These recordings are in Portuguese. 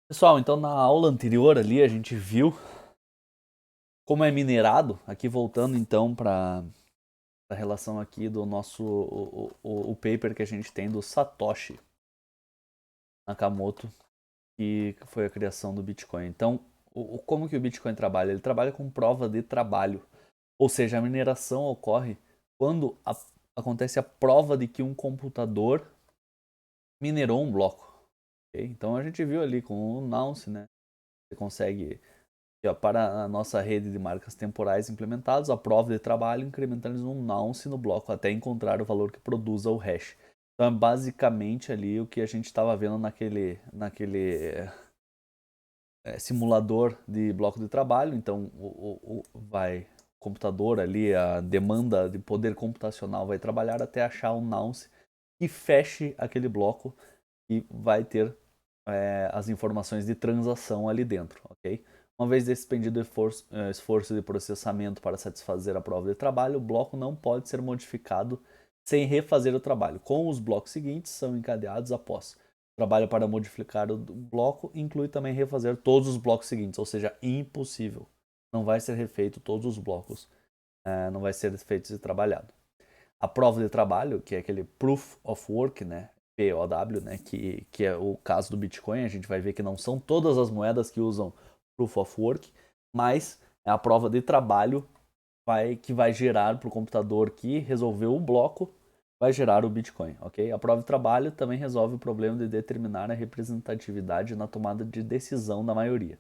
Pessoal, então na aula anterior ali a gente viu como é minerado, aqui voltando então para a relação aqui do nosso o paper que a gente tem do Satoshi Nakamoto, que foi a criação do Bitcoin. Então, como que o Bitcoin trabalha? Ele trabalha com prova de trabalho, ou seja, a mineração ocorre quando acontece a prova de que um computador minerou um bloco. Okay? Então a gente viu ali com o Nance, né? Você consegue para a nossa rede de marcas temporais implementados, a prova de trabalho incrementando um nonce no bloco até encontrar o valor que produza o hash. Então é basicamente ali o que a gente estava vendo naquele simulador de bloco de trabalho. Então vai computador ali, a demanda de poder computacional vai trabalhar até achar um nonce que feche aquele bloco e vai ter as informações de transação ali dentro, ok? Uma vez despendido esforço de processamento para satisfazer a prova de trabalho, o bloco não pode ser modificado sem refazer o trabalho. Com os blocos seguintes são encadeados após. O trabalho para modificar o bloco inclui também refazer todos os blocos seguintes, ou seja, impossível. Não vai ser refeito todos os blocos, não vai ser feito e trabalhado. A prova de trabalho, que é aquele Proof of Work, né? POW, né? Que é o caso do Bitcoin, a gente vai ver que não são todas as moedas que usam Proof of Work, mas é a prova de trabalho que vai gerar para o computador que resolveu o bloco, vai gerar o Bitcoin, ok? A prova de trabalho também resolve o problema de determinar a representatividade na tomada de decisão da maioria.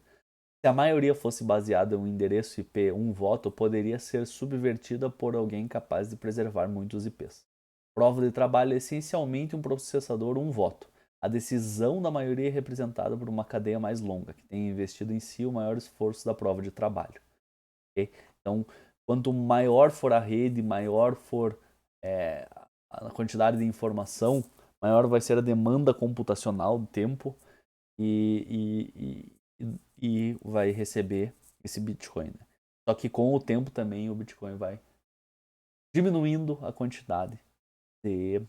Se a maioria fosse baseada em um endereço IP, um voto poderia ser subvertida por alguém capaz de preservar muitos IPs. Prova de trabalho é essencialmente um processador, um voto. A decisão da maioria é representada por uma cadeia mais longa, que tem investido em si o maior esforço da prova de trabalho. Okay? Então, quanto maior for a rede, maior for a quantidade de informação, maior vai ser a demanda computacional do tempo e vai receber esse Bitcoin. Né? Só que com o tempo também o Bitcoin vai diminuindo a quantidade de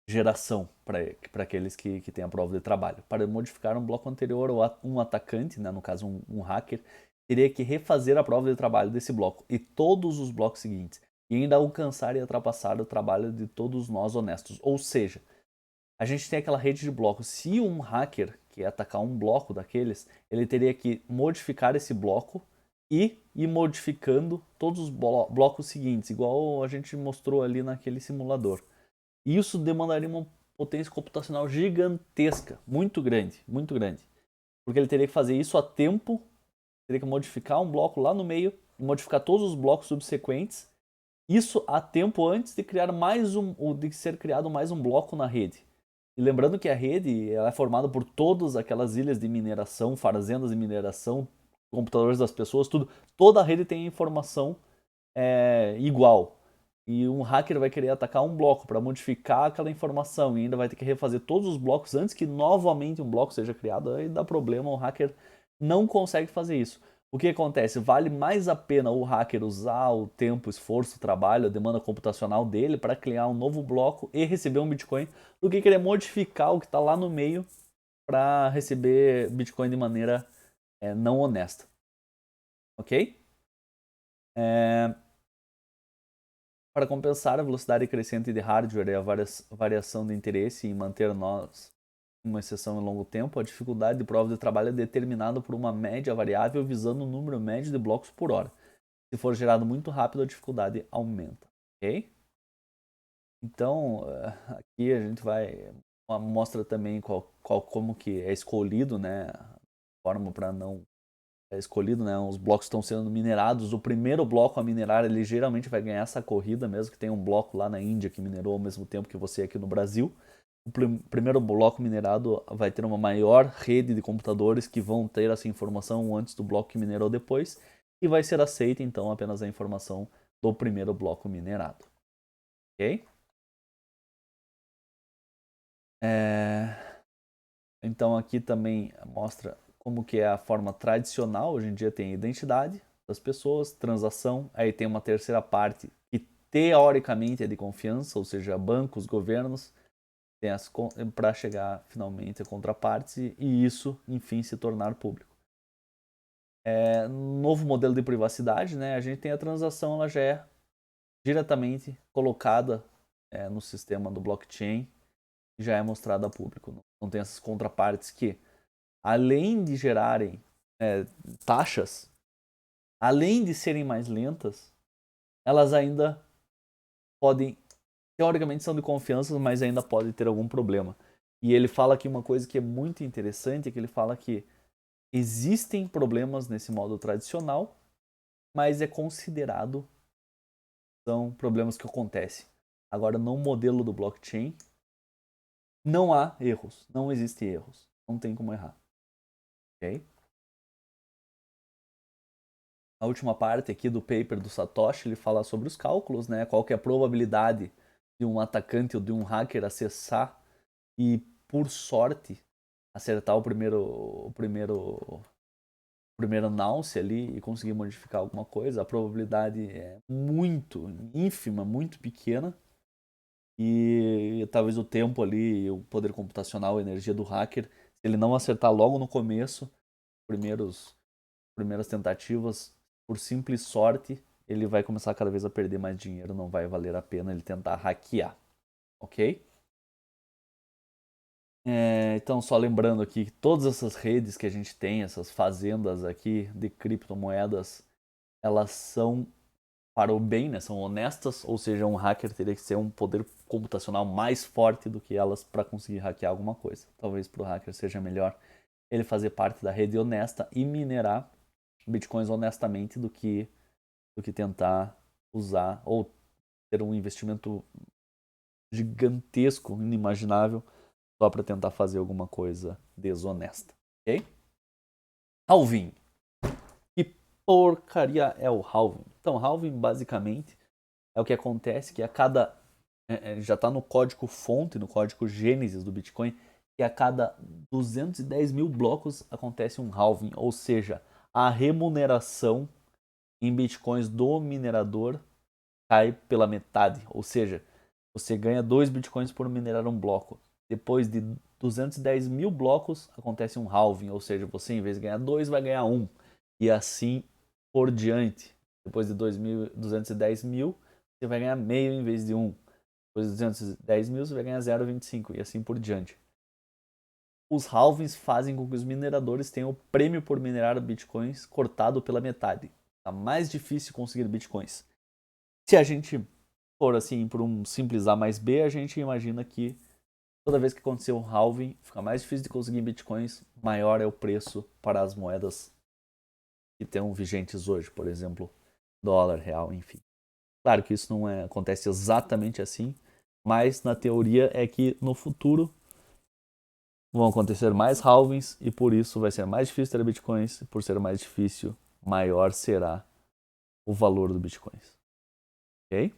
geração para aqueles que têm a prova de trabalho. Para modificar um bloco anterior, um atacante, né, no caso um hacker, teria que refazer a prova de trabalho desse bloco e todos os blocos seguintes, e ainda alcançar e ultrapassar o trabalho de todos nós honestos. Ou seja, a gente tem aquela rede de blocos. Se um hacker quer atacar um bloco daqueles, ele teria que modificar esse bloco e ir modificando todos os blocos seguintes, igual a gente mostrou ali naquele simulador. E isso demandaria uma potência computacional gigantesca, muito grande, muito grande. Porque ele teria que fazer isso a tempo, teria que modificar um bloco lá no meio, modificar todos os blocos subsequentes, isso a tempo antes de criar mais de ser criado mais um bloco na rede. E lembrando que a rede ela é formada por todas aquelas ilhas de mineração, fazendas de mineração, computadores das pessoas, tudo. Toda a rede tem informação igual. E um hacker vai querer atacar um bloco para modificar aquela informação e ainda vai ter que refazer todos os blocos antes que novamente um bloco seja criado. Aí dá problema, o hacker não consegue fazer isso. O que acontece? Vale mais a pena o hacker usar o tempo, o esforço, o trabalho, a demanda computacional dele para criar um novo bloco e receber um Bitcoin do que querer modificar o que está lá no meio para receber Bitcoin de maneira não honesta. Ok? É, Para compensar a velocidade crescente de hardware e a variação de interesse em manter nós uma exceção em longo tempo, a dificuldade de prova de trabalho é determinada por uma média variável visando o número médio de blocos por hora. Se for gerado muito rápido, a dificuldade aumenta. Ok? Então, aqui a gente vai mostra também como que é escolhido, né, a forma para não escolhido, né? Os blocos estão sendo minerados. O primeiro bloco a minerar, ele geralmente vai ganhar essa corrida, mesmo que tenha um bloco lá na Índia que minerou ao mesmo tempo que você aqui no Brasil. O primeiro bloco minerado vai ter uma maior rede de computadores que vão ter essa informação antes do bloco que minerou depois e vai ser aceita então apenas a informação do primeiro bloco minerado. Ok? É... Então aqui também mostra como que é a forma tradicional. Hoje em dia tem identidade das pessoas, transação, aí tem uma terceira parte que teoricamente é de confiança, ou seja, bancos, governos, para chegar finalmente a contrapartes e isso, enfim, se tornar público. Novo modelo de privacidade, né? A gente tem a transação, ela já é diretamente colocada no sistema do blockchain, já é mostrada a público. Não tem essas contrapartes que, além de gerarem taxas, além de serem mais lentas, elas ainda podem, teoricamente são de confiança, mas ainda pode ter algum problema. E ele fala aqui uma coisa que é muito interessante, que ele fala que existem problemas nesse modo tradicional, mas é considerado são problemas que acontecem. Agora, no modelo do blockchain, não há erros, não existem erros, não tem como errar. Ok? A última parte aqui do paper do Satoshi, ele fala sobre os cálculos, né? Qual que é a probabilidade de um atacante ou de um hacker acessar e, por sorte, acertar o primeiro announce ali e conseguir modificar alguma coisa. A probabilidade é muito ínfima, muito pequena. E talvez o tempo ali, o poder computacional, a energia do hacker, se ele não acertar logo no começo, primeiras tentativas, por simples sorte, ele vai começar cada vez a perder mais dinheiro, não vai valer a pena ele tentar hackear, ok? Então, só lembrando aqui que todas essas redes que a gente tem, essas fazendas aqui de criptomoedas, elas são para o bem, né? São honestas, ou seja, um hacker teria que ser um poder computacional mais forte do que elas para conseguir hackear alguma coisa. Talvez para o hacker seja melhor ele fazer parte da rede honesta e minerar bitcoins honestamente do que tentar usar ou ter um investimento gigantesco, inimaginável, só para tentar fazer alguma coisa desonesta. Ok? Halving. Que porcaria é o halving? Então, halving basicamente é o que acontece que a cada já está no código fonte, no código gênesis do Bitcoin, que a cada 210 mil blocos acontece um halving, ou seja, a remuneração em Bitcoins do minerador cai pela metade, ou seja, você ganha 2 Bitcoins por minerar um bloco. Depois de 210 mil blocos acontece um halving, ou seja, você em vez de ganhar 2 vai ganhar 1, e assim por diante. Depois de 210 mil, você vai ganhar meio em vez de 1. Depois de 210 mil, você vai ganhar 0,25 e assim por diante. Os halvings fazem com que os mineradores tenham o prêmio por minerar bitcoins cortado pela metade. Tá mais difícil conseguir bitcoins. Se a gente for assim por um simples A mais B, a gente imagina que toda vez que acontecer um halving, fica mais difícil de conseguir bitcoins, maior é o preço para as moedas que estão vigentes hoje, por exemplo, dólar, real, enfim. Claro que isso não acontece exatamente assim, mas na teoria é que no futuro vão acontecer mais halvings e por isso vai ser mais difícil ter bitcoins. E por ser mais difícil, maior será o valor do bitcoins. Ok?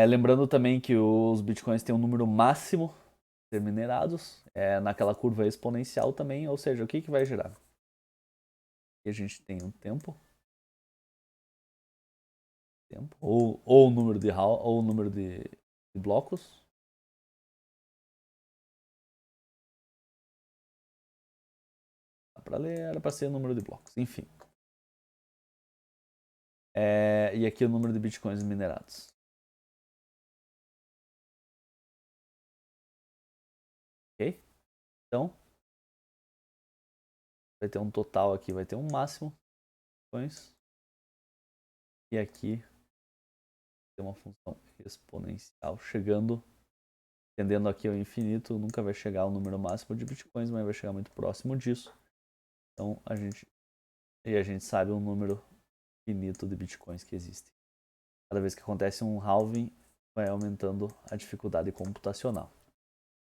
Lembrando também que os bitcoins têm um número máximo de ser minerados naquela curva exponencial também, ou seja, o que vai gerar? Aqui a gente tem um tempo ou o número ou o número de blocos. Para ler, era para ser o número de blocos, enfim. E aqui o número de bitcoins minerados. Ok? Então, vai ter um total aqui, vai ter um máximo de bitcoins. E aqui tem uma função exponencial chegando, tendendo aqui ao infinito. Nunca vai chegar ao número máximo de bitcoins, mas vai chegar muito próximo disso. Então, a gente sabe o número finito de bitcoins que existe. Cada vez que acontece um halving, vai aumentando a dificuldade computacional.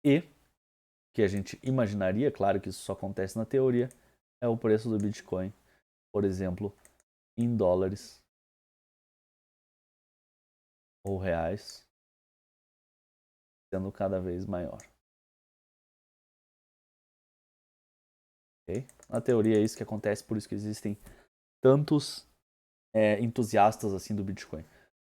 E que a gente imaginaria, claro que isso só acontece na teoria, é o preço do Bitcoin, por exemplo, em dólares ou reais, sendo cada vez maior. Okay? Na teoria é isso que acontece, por isso que existem tantos entusiastas assim do Bitcoin.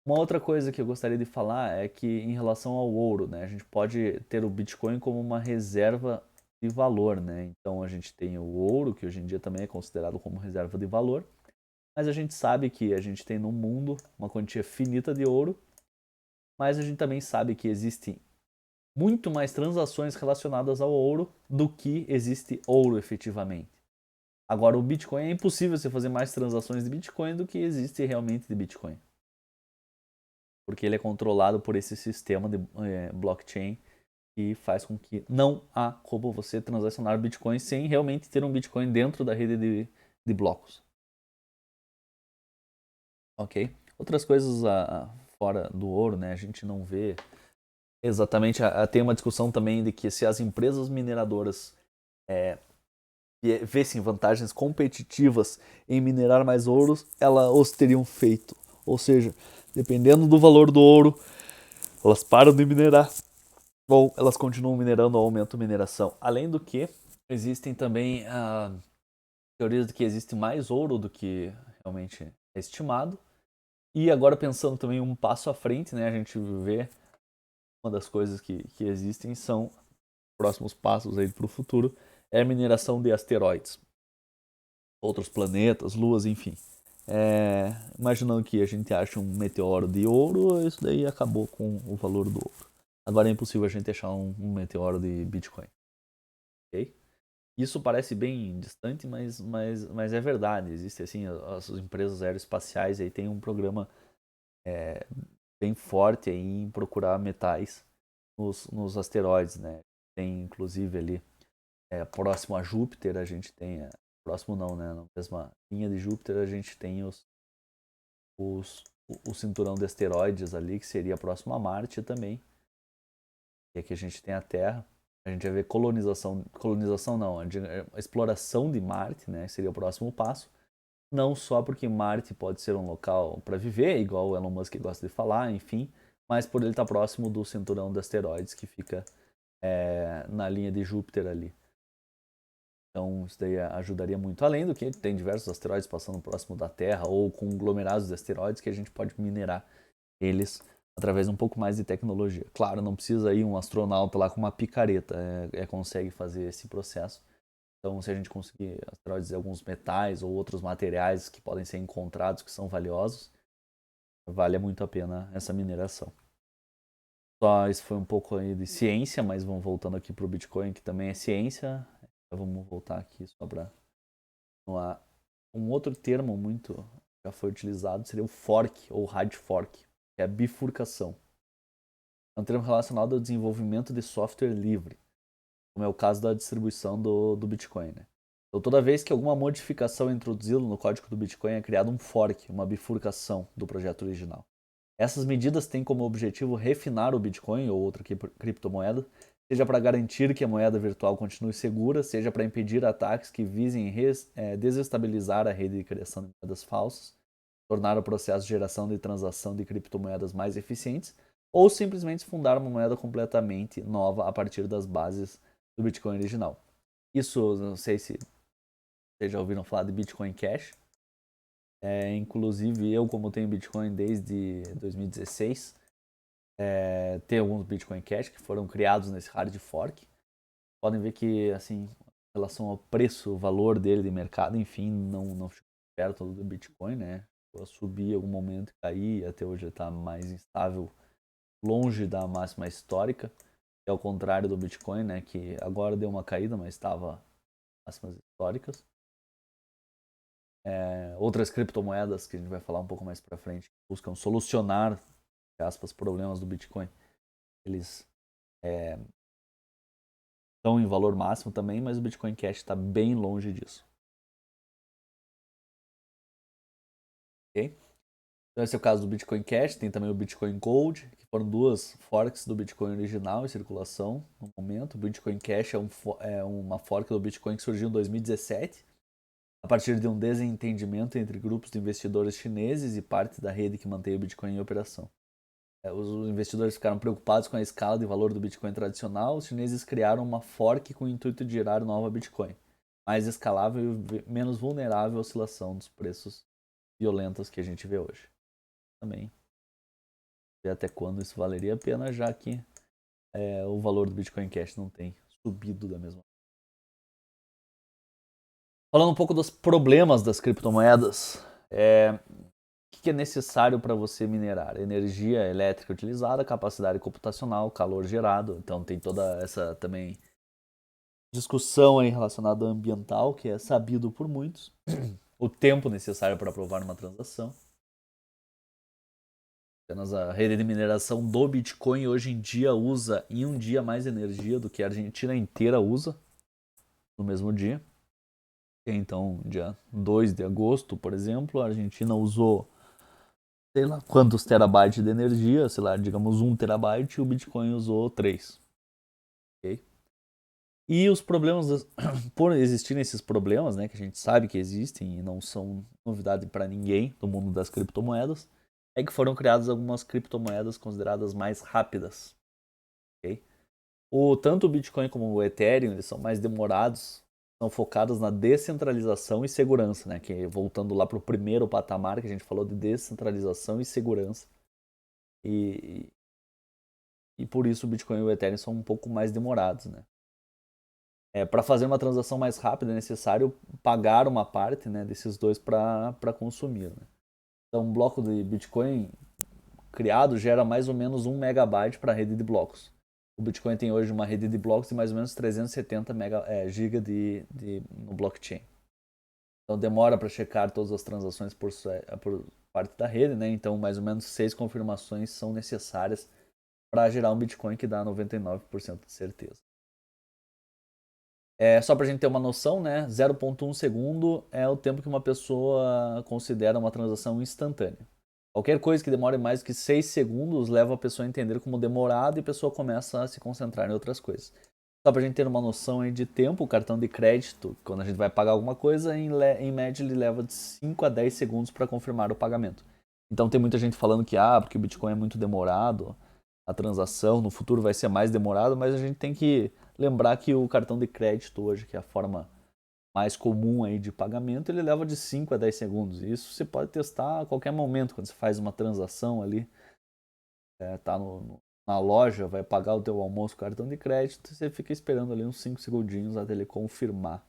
Uma outra coisa que eu gostaria de falar é que em relação ao ouro, né, a gente pode ter o Bitcoin como uma reserva de valor, né? Então a gente tem o ouro, que hoje em dia também é considerado como reserva de valor, mas a gente sabe que a gente tem no mundo uma quantia finita de ouro, mas a gente também sabe que existem muito mais transações relacionadas ao ouro do que existe ouro efetivamente. Agora, o Bitcoin é impossível você fazer mais transações de Bitcoin do que existe realmente de Bitcoin. Porque ele é controlado por esse sistema de blockchain que faz com que não há como você transacionar Bitcoin sem realmente ter um Bitcoin dentro da rede de blocos. Ok? Outras coisas fora do ouro, né? A gente não vê exatamente. Tem uma discussão também de que se as empresas mineradoras vissem vantagens competitivas em minerar mais ouros, elas os teriam feito. Ou seja, dependendo do valor do ouro, elas param de minerar ou elas continuam minerando ou aumentam a mineração. Além do que, existem também teorias de que existe mais ouro do que realmente é estimado. E agora pensando também um passo à frente, né, a gente vê uma das coisas que existem são próximos passos aí para o futuro, é a mineração de asteroides, outros planetas, luas, enfim. Imaginando que a gente ache um meteoro de ouro, isso daí acabou com o valor do ouro. Agora é impossível a gente achar um meteoro de Bitcoin. Okay? Isso parece bem distante, mas é verdade. Existe assim, as empresas aeroespaciais aí têm um programa bem forte aí em procurar metais nos asteroides, né? Tem inclusive ali próximo a Júpiter, a gente tem próximo não, né? Na mesma linha de Júpiter a gente tem os, o cinturão de asteroides ali, que seria próximo a Marte também. E aqui a gente tem a Terra. A gente vai ver colonização não, a exploração de Marte, né? Seria o próximo passo. Não só porque Marte pode ser um local para viver, igual o Elon Musk gosta de falar, enfim, mas por ele estar próximo do cinturão de asteroides que fica na linha de Júpiter ali. Então isso daí ajudaria muito. Além do que tem diversos asteroides passando próximo da Terra ou conglomerados de asteroides que a gente pode minerar eles através de um pouco mais de tecnologia. Claro, não precisa ir um astronauta lá com uma picareta, consegue fazer esse processo. Então, se a gente conseguir asteroides de alguns metais ou outros materiais que podem ser encontrados que são valiosos, vale muito a pena essa mineração. Só isso foi um pouco aí de ciência, mas vamos voltando aqui para o Bitcoin, que também é ciência. Vamos voltar aqui só para um outro termo muito já foi utilizado seria o fork ou hard fork, que é a bifurcação. É um termo relacionado ao desenvolvimento de software livre, como é o caso da distribuição do Bitcoin, né? Então, toda vez que alguma modificação é introduzida no código do Bitcoin, é criado um fork, uma bifurcação do projeto original. Essas medidas têm como objetivo refinar o Bitcoin ou outra criptomoeda, seja para garantir que a moeda virtual continue segura, seja para impedir ataques que visem desestabilizar a rede de criação de moedas falsas, tornar o processo de geração de transação de criptomoedas mais eficientes, ou simplesmente fundar uma moeda completamente nova a partir das bases do Bitcoin original. Isso, não sei se vocês já ouviram falar de Bitcoin Cash. Inclusive eu, como tenho Bitcoin desde 2016, tem alguns Bitcoin Cash que foram criados nesse hard fork. Podem ver que, assim, em relação ao preço, o valor dele de mercado, enfim, não ficou perto do Bitcoin, né? Chegou a subir em algum momento e cair, até hoje ele está mais instável, longe da máxima histórica, que é ao contrário do Bitcoin, né? Que agora deu uma caída, mas estava máximas históricas. Outras criptomoedas que a gente vai falar um pouco mais para frente buscam solucionar, entre aspas, problemas do Bitcoin. Eles estão em valor máximo também, mas o Bitcoin Cash está bem longe disso. Ok? Então esse é o caso do Bitcoin Cash, tem também o Bitcoin Gold, que foram duas forks do Bitcoin original em circulação no momento. O Bitcoin Cash é uma fork do Bitcoin que surgiu em 2017, a partir de um desentendimento entre grupos de investidores chineses e parte da rede que mantém o Bitcoin em operação. Os investidores ficaram preocupados com a escala de valor do Bitcoin tradicional. Os chineses criaram uma fork com o intuito de gerar nova Bitcoin, mais escalável e menos vulnerável à oscilação dos preços violentas que a gente vê hoje. Também ver até quando isso valeria a pena, já que o valor do Bitcoin Cash não tem subido da mesma. Falando um pouco dos problemas das criptomoedas, o que é necessário para você minerar? Energia elétrica utilizada, capacidade computacional, calor gerado. Então tem toda essa também discussão aí relacionada ao ambiental, que é sabido por muitos. O tempo necessário para aprovar uma transação. Apenas a rede de mineração do Bitcoin hoje em dia usa em um dia mais energia do que a Argentina inteira usa no mesmo dia. Então, dia 2 de agosto, por exemplo, a Argentina usou sei lá quantos terabytes de energia, sei lá, digamos 1 terabyte, e o Bitcoin usou 3. Okay? E os problemas, por existirem esses problemas, né, que a gente sabe que existem e não são novidade para ninguém no mundo das criptomoedas, é que foram criadas algumas criptomoedas consideradas mais rápidas. Okay? Tanto o Bitcoin como o Ethereum, eles são mais demorados, são focados na descentralização e segurança, né? Que voltando lá para o primeiro patamar que a gente falou de descentralização e segurança. E por isso o Bitcoin e o Ethereum são um pouco mais demorados, né? Para fazer uma transação mais rápida é necessário pagar uma parte, né, desses dois para consumir. Né? Então, um bloco de Bitcoin criado gera mais ou menos 1 megabyte para a rede de blocos. O Bitcoin tem hoje uma rede de blocos de mais ou menos 370 GB no blockchain. Então demora para checar todas as transações por parte da rede, né? Então mais ou menos 6 confirmações são necessárias para gerar um Bitcoin que dá 99% de certeza. Só para a gente ter uma noção, né? 0,1 segundo é o tempo que uma pessoa considera uma transação instantânea. Qualquer coisa que demore mais do que 6 segundos leva a pessoa a entender como demorado e a pessoa começa a se concentrar em outras coisas. Só pra gente ter uma noção aí de tempo, o cartão de crédito, quando a gente vai pagar alguma coisa, em média ele leva de 5 a 10 segundos para confirmar o pagamento. Então tem muita gente falando que porque o Bitcoin é muito demorado, a transação no futuro vai ser mais demorado, mas a gente tem que lembrar que o cartão de crédito hoje, que é a forma mais comum aí de pagamento, ele leva de 5 a 10 segundos. Isso você pode testar a qualquer momento, quando você faz uma transação ali, tá na loja, vai pagar o teu almoço com cartão de crédito, você fica esperando ali uns 5 segundinhos até ele confirmar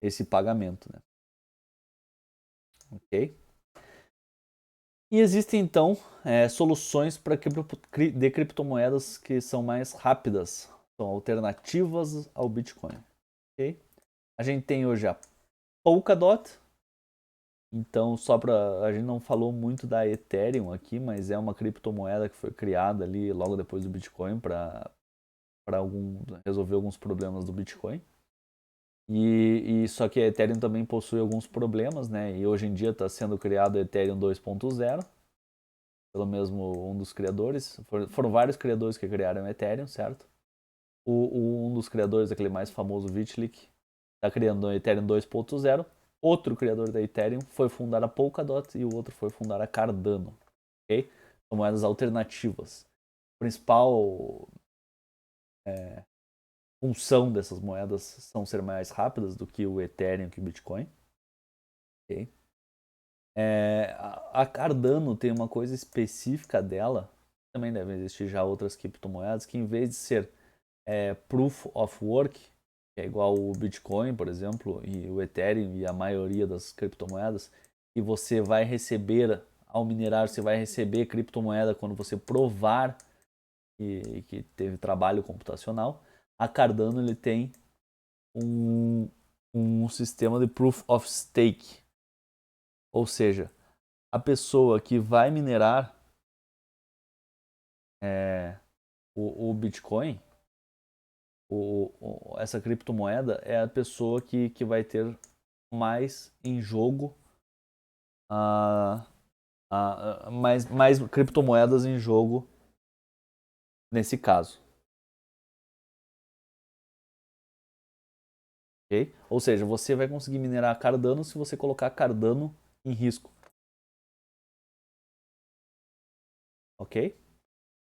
esse pagamento, né? Ok? E existem então soluções de criptomoedas que são mais rápidas, são alternativas ao Bitcoin. Okay? A gente tem hoje a Polkadot. Então, a gente não falou muito da Ethereum aqui, mas é uma criptomoeda que foi criada ali logo depois do Bitcoin para resolver alguns problemas do Bitcoin. E só que a Ethereum também possui alguns problemas, né? E hoje em dia está sendo criado a Ethereum 2.0, pelo mesmo um dos criadores. Foram vários criadores que criaram a Ethereum, certo? Um dos criadores, aquele mais famoso, Vitalik, está criando a Ethereum 2.0. Outro criador da Ethereum foi fundar a Polkadot e o outro foi fundar a Cardano. Okay? São moedas alternativas. A principal função dessas moedas são ser mais rápidas do que o Ethereum e o Bitcoin. Okay? A Cardano tem uma coisa específica dela, também devem existir já outras criptomoedas, que em vez de ser Proof of Work, que é igual o Bitcoin, por exemplo, e o Ethereum e a maioria das criptomoedas, e você vai receber, ao minerar, você vai receber criptomoeda quando você provar que teve trabalho computacional. A Cardano ele tem um sistema de Proof of Stake, ou seja, a pessoa que vai minerar o Bitcoin, essa criptomoeda é a pessoa que vai ter mais em jogo, mais criptomoedas em jogo nesse caso. Okay? Ou seja, você vai conseguir minerar Cardano se você colocar Cardano em risco. Ok?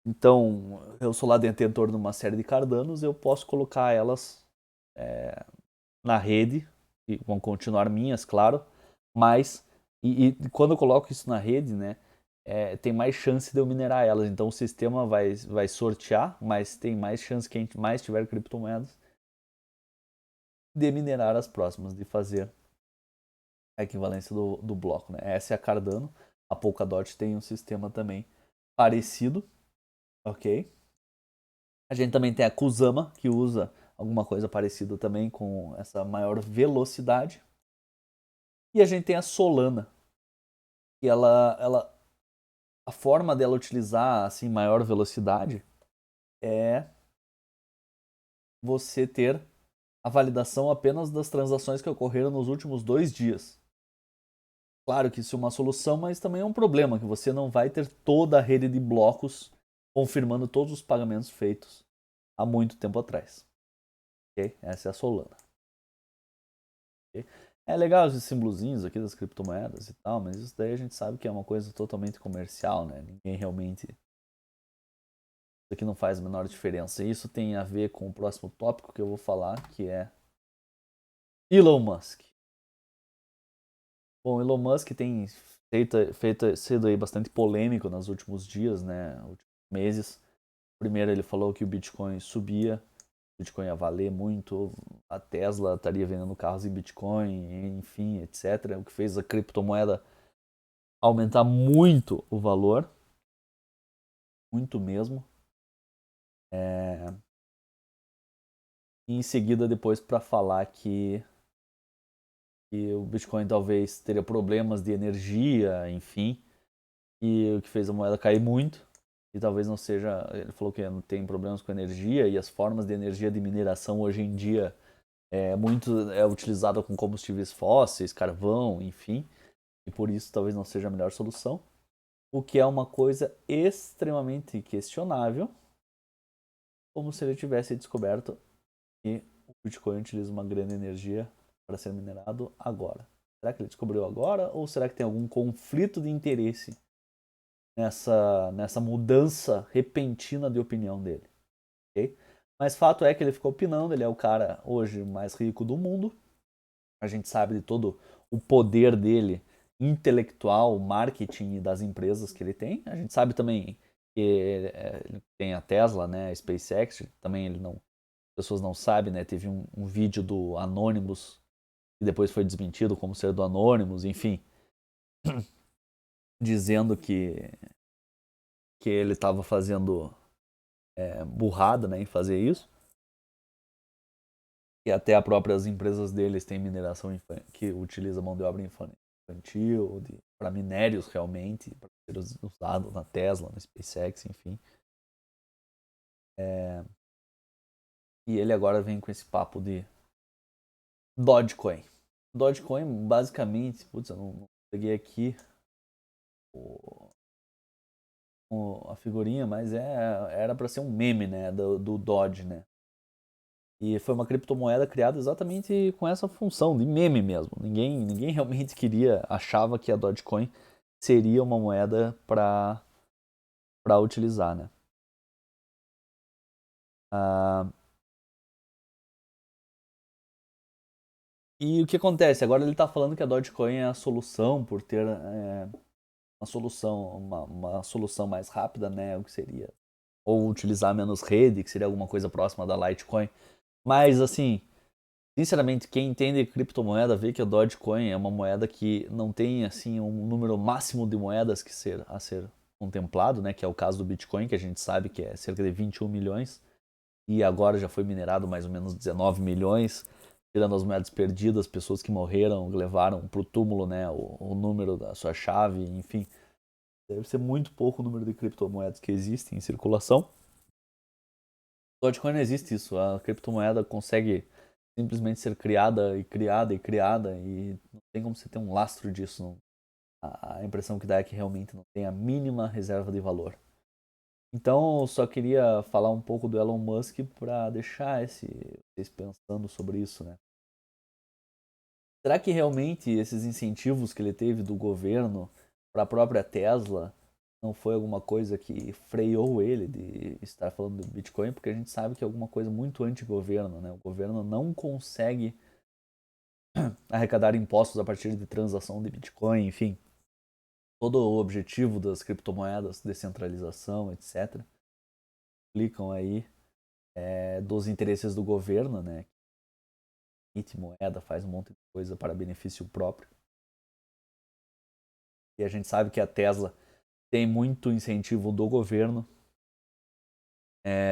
Então, eu sou lá detentor de uma série de Cardanos, eu posso colocar elas na rede, e vão continuar minhas, claro, mais, e quando eu coloco isso na rede, né, tem mais chance de eu minerar elas. Então o sistema vai sortear, mas tem mais chance que a gente mais tiver criptomoedas de minerar as próximas, de fazer a equivalência do bloco, né? Essa é a Cardano. A Polkadot tem um sistema também parecido, ok? A gente também tem a Kusama, que usa alguma coisa parecida também com essa maior velocidade. E a gente tem a Solana, que a forma dela utilizar assim maior velocidade é você ter a validação apenas das transações que ocorreram nos últimos 2 dias. Claro que isso é uma solução, mas também é um problema, que você não vai ter toda a rede de blocos confirmando todos os pagamentos feitos há muito tempo atrás. Okay? Essa é a Solana. Okay? É legal esses símbolozinhos aqui das criptomoedas e tal, mas isso daí a gente sabe que é uma coisa totalmente comercial, né? Ninguém realmente... Isso aqui não faz a menor diferença. Isso tem a ver com o próximo tópico que eu vou falar, que é Elon Musk. Bom, Elon Musk tem sido aí bastante polêmico nos últimos dias, né? Últimos meses. Primeiro ele falou que o Bitcoin subia, o Bitcoin ia valer muito, a Tesla estaria vendendo carros em Bitcoin, enfim, etc. O que fez a criptomoeda aumentar muito o valor, muito mesmo. E em seguida depois para falar que o Bitcoin talvez teria problemas de energia, enfim, e o que fez a moeda cair muito. E talvez não seja. Ele falou que não tem problemas com energia e as formas de energia de mineração hoje em dia é utilizada com combustíveis fósseis, carvão, enfim, e por isso talvez não seja a melhor solução. O que é uma coisa extremamente questionável, como se ele tivesse descoberto que o Bitcoin utiliza uma grande energia para ser minerado agora. Será que ele descobriu agora ou será que tem algum conflito de interesse nessa mudança repentina de opinião dele? Okay? Mas fato é que ele ficou opinando, ele é o cara hoje mais rico do mundo. A gente sabe de todo o poder dele intelectual, marketing e das empresas que ele tem. A gente sabe também que ele tem a Tesla, né, a SpaceX, também ele não, as pessoas não sabem, né, teve um vídeo do Anonymous que depois foi desmentido como ser do Anonymous, enfim, dizendo que ele estava fazendo burrada, né, em fazer isso. E até as próprias empresas deles têm mineração que utiliza mão de obra infantil para minérios realmente, para ser usado na Tesla, na SpaceX, enfim. E ele agora vem com esse papo de Dogecoin. Dogecoin, basicamente, putz, eu não peguei aqui a figurinha, mas era para ser um meme, né, do Doge, né. E foi uma criptomoeda criada exatamente com essa função de meme mesmo. Ninguém realmente achava que a Dogecoin seria uma moeda para utilizar, né? Ah, e o que acontece? Agora ele está falando que a Dogecoin é a solução por ter uma solução mais rápida, né? O que seria ou utilizar menos rede, que seria alguma coisa próxima da Litecoin. Mas assim, sinceramente, quem entende criptomoeda vê que a Dogecoin é uma moeda que não tem assim um número máximo de moedas a ser contemplado, né? Que é o caso do Bitcoin, que a gente sabe que é cerca de 21 milhões e agora já foi minerado mais ou menos 19 milhões, tirando as moedas perdidas, pessoas que morreram, levaram para o túmulo, né? O número da sua chave, enfim, deve ser muito pouco o número de criptomoedas que existem em circulação. Dogecoin não existe isso, a criptomoeda consegue simplesmente ser criada e criada e criada e não tem como você ter um lastro disso. Não. A impressão que dá é que realmente não tem a mínima reserva de valor. Então, eu só queria falar um pouco do Elon Musk para deixar vocês pensando sobre isso, né? Será que realmente esses incentivos que ele teve do governo para a própria Tesla não foi alguma coisa que freou ele de estar falando do Bitcoin? Porque a gente sabe que é alguma coisa muito anti-governo, né? O governo não consegue arrecadar impostos a partir de transação de Bitcoin, enfim. Todo o objetivo das criptomoedas, descentralização, etc. Explicam aí dos interesses do governo, né? Emite moeda, faz um monte de coisa para benefício próprio. E a gente sabe que a Tesla tem muito incentivo do governo.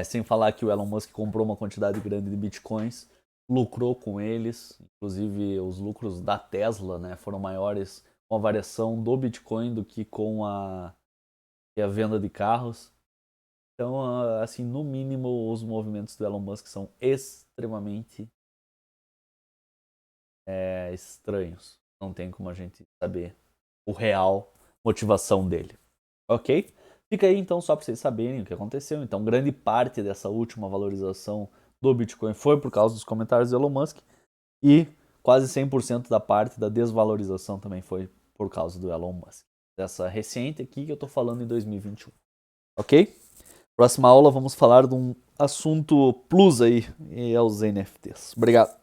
Sem falar que o Elon Musk comprou uma quantidade grande de bitcoins, lucrou com eles. Inclusive, os lucros da Tesla, né, foram maiores com a variação do Bitcoin do que com a venda de carros. Então, assim, no mínimo, os movimentos do Elon Musk são extremamente estranhos. Não tem como a gente saber o real motivação dele. Ok? Fica aí então só para vocês saberem o que aconteceu. Então, grande parte dessa última valorização do Bitcoin foi por causa dos comentários do Elon Musk e quase 100% da parte da desvalorização também foi por causa do Elon Musk. Dessa recente aqui que eu tô falando em 2021. Ok? Próxima aula vamos falar de um assunto plus aí, e é os NFTs. Obrigado.